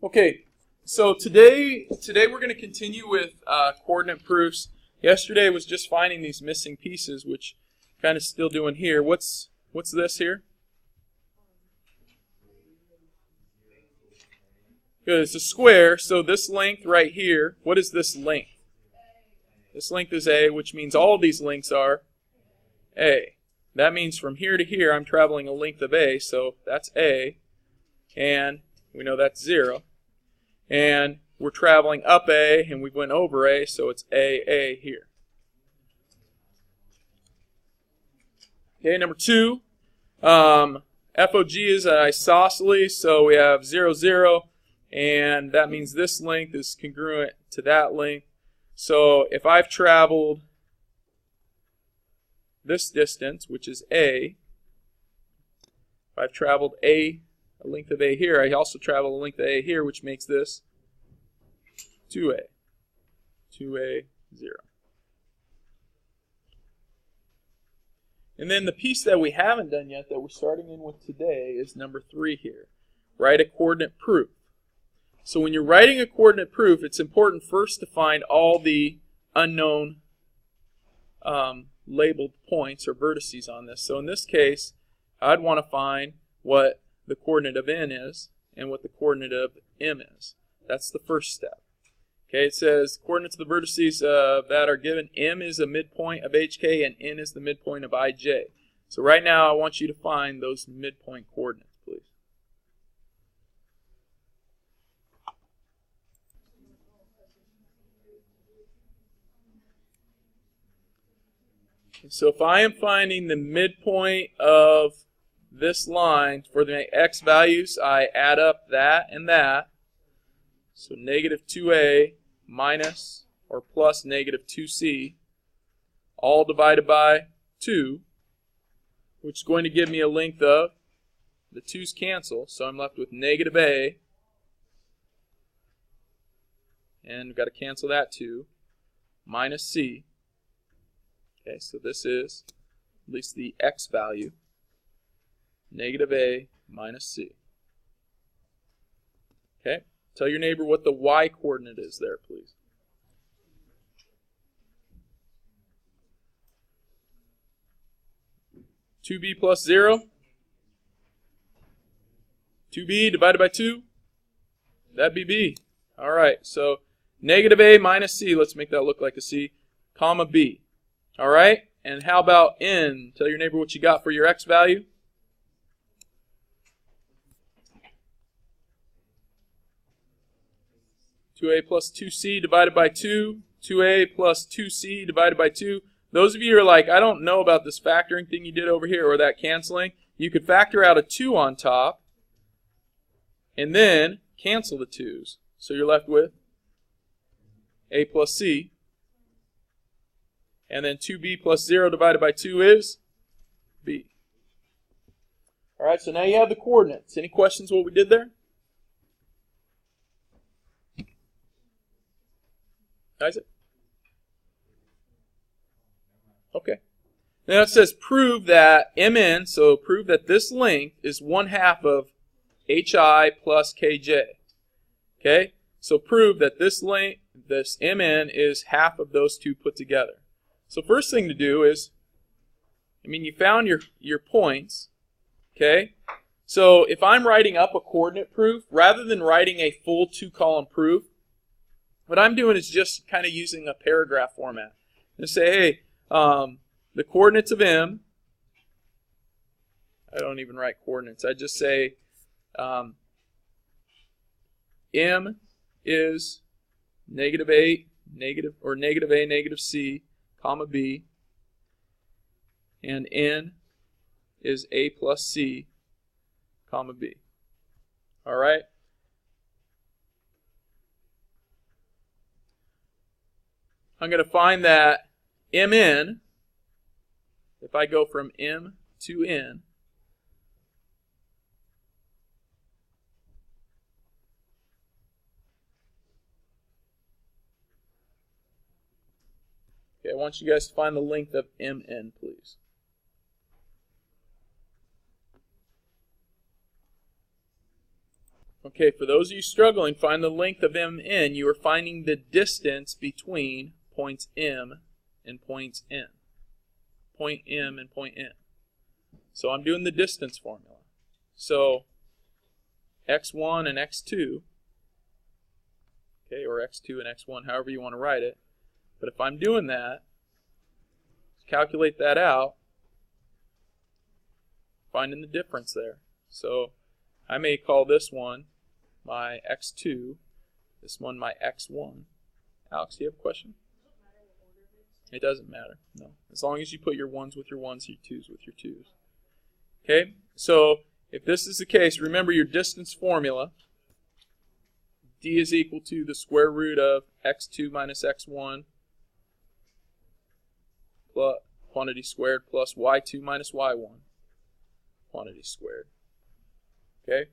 Okay, so today we're going to continue with coordinate proofs. Yesterday was just finding these missing pieces, which kind of still doing here. What's this here? Good, it's a square, so this length right here, what is this length? This length is A, which means all of these lengths are A. That means from here to here I'm traveling a length of A, so that's A, and we know that's 0. And we're traveling up A, and we went over A, so it's AA here. Okay, number 2, FOG is an isosceles, so we have 0, 0, and that means this length is congruent to that length. So if I've traveled this distance, which is A, if I've traveled a length of A here, I also travel a length of A here, which makes this 2A. 2A, 0. And then the piece that we haven't done yet that we're starting in with today is number 3 here. Write a coordinate proof. So when you're writing a coordinate proof, it's important first to find all the unknown labeled points or vertices on this. So in this case, I'd want to find what the coordinate of n is and what the coordinate of m is. That's the first step. Okay, it says coordinates of the vertices that are given. M is a midpoint of HK and n is the midpoint of IJ. So right now I want you to find those midpoint coordinates, please. So if I am finding the midpoint of this line for the x values, I add up that and that. So negative 2a minus or plus negative 2c, all divided by 2, which is going to give me a length of, the 2's cancel, so I'm left with negative a, and we've got to cancel that 2, minus c. Okay, so this is at least the x value, negative a minus c. Okay, tell your neighbor what the y coordinate is there, please. Two b plus 0. 2b divided by 2. That'd be b. All right, so negative a minus c, let's make that look like a c, comma b. All right, and how about n? Tell your neighbor what you got for your x value. (2a plus 2c divided by 2). 2a plus 2c divided by 2. Those of you who are like, I don't know about this factoring thing you did over here or that canceling, you could factor out a 2 on top and then cancel the 2's. So you're left with a plus c. And then 2b plus 0 divided by 2 is b. All right, so now you have the coordinates. Any questions what we did there? Isaac? Okay. Now it says prove that mn, so prove that this length is 1/2 of hi plus kj. Okay? So prove that this length, this mn, is half of those two put together. So first thing to do is, you found your points, okay? So if I'm writing up a coordinate proof, rather than writing a full 2-column proof, what I'm doing is just kind of using a paragraph format. And say, hey, the coordinates of m, I don't even write coordinates, I just say m is negative a, negative c, comma b, and n is a plus c, comma b. All right? I'm going to find that mn, if I go from m to n, okay, I want you guys to find the length of mn, please. Okay, for those of you struggling, find the length of MN. You are finding the distance between points M and points N. Point M and point N. So I'm doing the distance formula. So x1 and x2, okay, or x2 and x1, however you want to write it. But if I'm doing that, calculate that out, finding the difference there. So I may call this one my x2, this one my x1. Alex, do you have a question? It doesn't matter, no. As long as you put your 1s with your 1s, your 2s with your 2s. Okay, so if this is the case, remember your distance formula. D is equal to the square root of x2 minus x1 plus quantity squared plus y2 minus y1 quantity squared. Okay?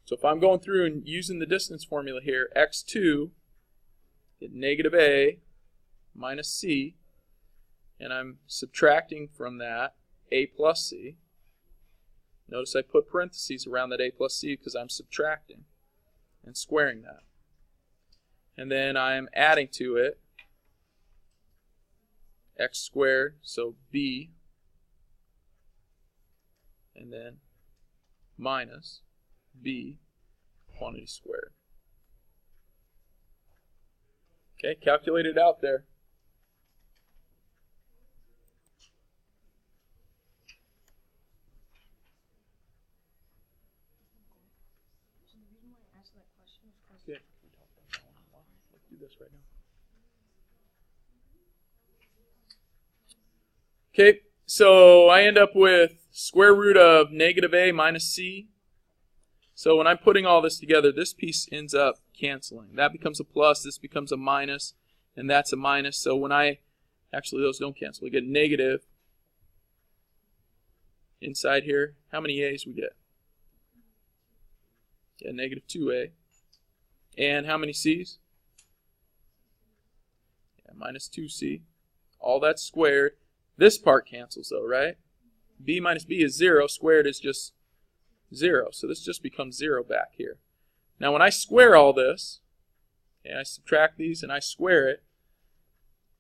So if I'm going through and using the distance formula here, x2 get negative a minus c, and I'm subtracting from that a plus c. Notice I put parentheses around that a plus c because I'm subtracting and squaring that. And then I'm adding to it x squared, so b, and then minus b quantity squared. Okay, calculate it out there. Yeah. Let's do this right now. Okay, so I end up with square root of negative a minus c. So when I'm putting all this together, this piece ends up canceling. That becomes a plus, this becomes a minus, and that's a minus. So when actually those don't cancel. We get negative inside here. How many a's we get? Yeah, negative 2a. And how many c's? Yeah, minus 2c. All that's squared. This part cancels though, right? B minus b is 0. Squared is just 0. So this just becomes 0 back here. Now when I square all this, and I subtract these and I square it,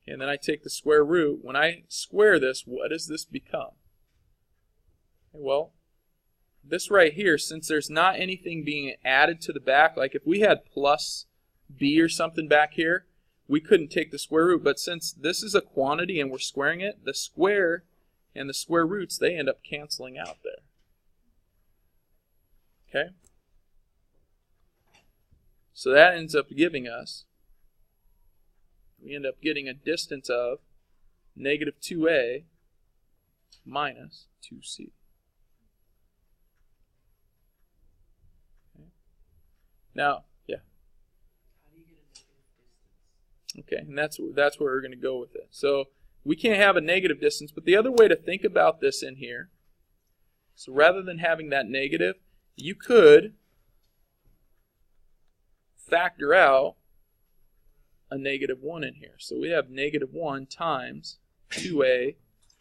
and then I take the square root, when I square this, what does this become? Okay, well, this right here, since there's not anything being added to the back, like if we had plus b or something back here, we couldn't take the square root. But since this is a quantity and we're squaring it, the square and the square roots, they end up canceling out there. Okay? So that ends up giving us, we end up getting a distance of negative 2a minus 2c. Now, yeah. How do you get a negative distance? Okay, and that's where we're going to go with it. So we can't have a negative distance, but the other way to think about this in here, so rather than having that negative, you could factor out a negative 1 in here. So we have negative 1 times 2a.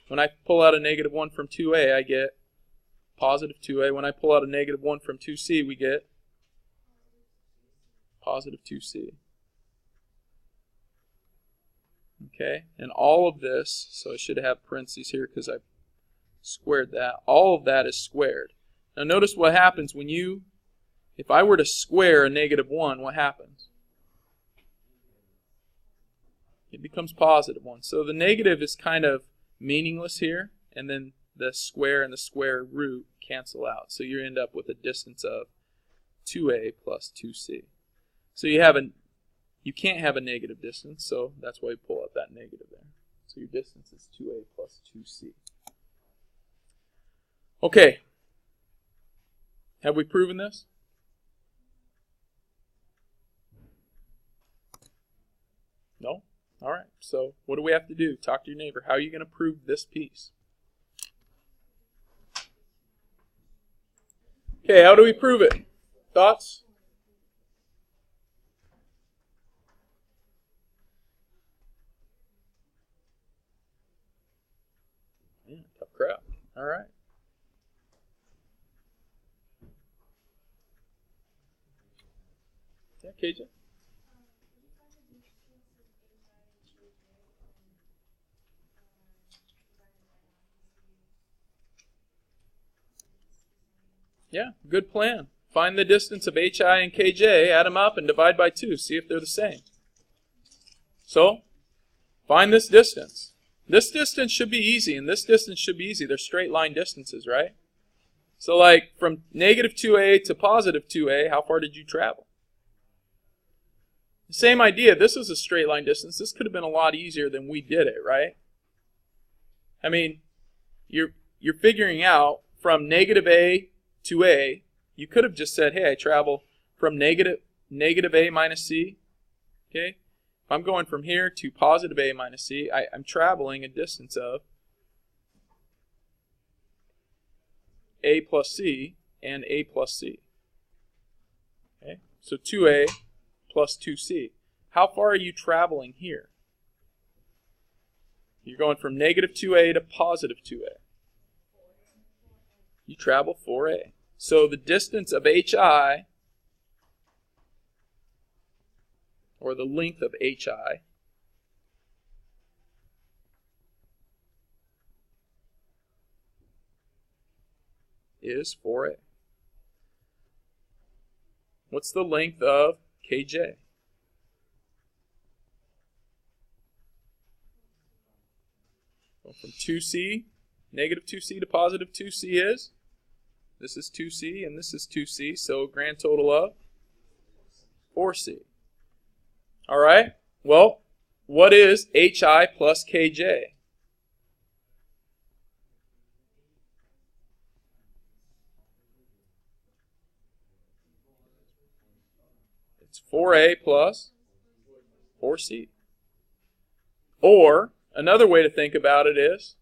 When I pull out a negative 1 from 2a, I get positive 2a. When I pull out a negative 1 from 2c, we get positive 2c. Okay, and all of this, so I should have parentheses here because I squared that. All of that is squared. Now notice what happens when if I were to square a negative 1, what happens? It becomes positive 1. So the negative is kind of meaningless here, and then the square and the square root cancel out. So you end up with a distance of 2a plus 2c. So you can't have a negative distance, so that's why we pull out that negative there. So your distance is 2a plus 2c. Okay. Have we proven this? No? All right. So what do we have to do? Talk to your neighbor. How are you going to prove this piece? Okay, how do we prove it? Thoughts? Yeah, tough crowd. All right. Yeah, KJ. Yeah, good plan. Find the distance of HI and KJ, add them up, and divide by 2. See if they're the same. So, find this distance. This distance should be easy, and this distance should be easy. They're straight line distances, right? So like from negative 2a to positive 2a, how far did you travel? Same idea. This is a straight line distance. This could have been a lot easier than we did it, right? I mean, you're figuring out from negative a to a. You could have just said, hey, I travel from negative a minus c. Okay? If I'm going from here to positive a minus c, I'm traveling a distance of a plus c and a plus c. Okay? So 2a plus 2c. How far are you traveling here? You're going from negative 2a to positive 2a. You travel 4a. So the distance of HI, or the length of HI, is 4a. What's the length of KJ? Well, from 2c, negative 2c to positive 2c is? This is 2c and this is 2c, so grand total of 4c. All right, well, what is HI plus KJ? It's 4a plus 4c. Or, another way to think about it is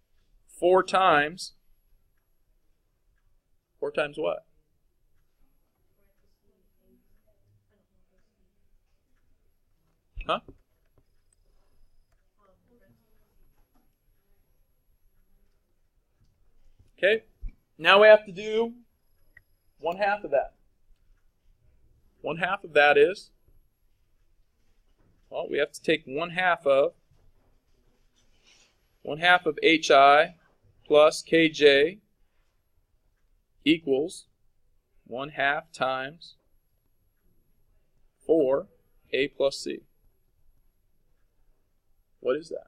4 times what? Huh? Okay, now we have to do 1/2 of that. 1/2 of that is, well, we have to take 1/2 of HI plus KJ equals 1/2 times 4a plus c. What is that?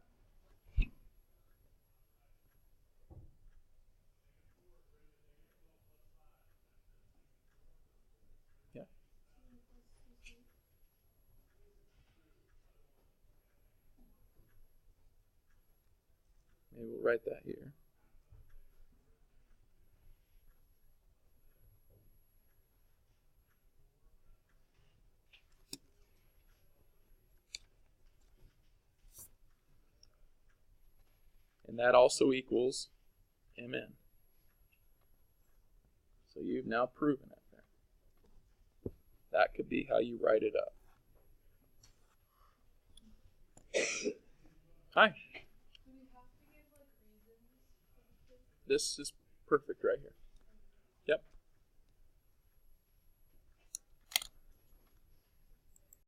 Yeah. Maybe we'll write that here. And that also equals Mn. So you've now proven it there. That could be how you write it up. Hi. This is perfect right here.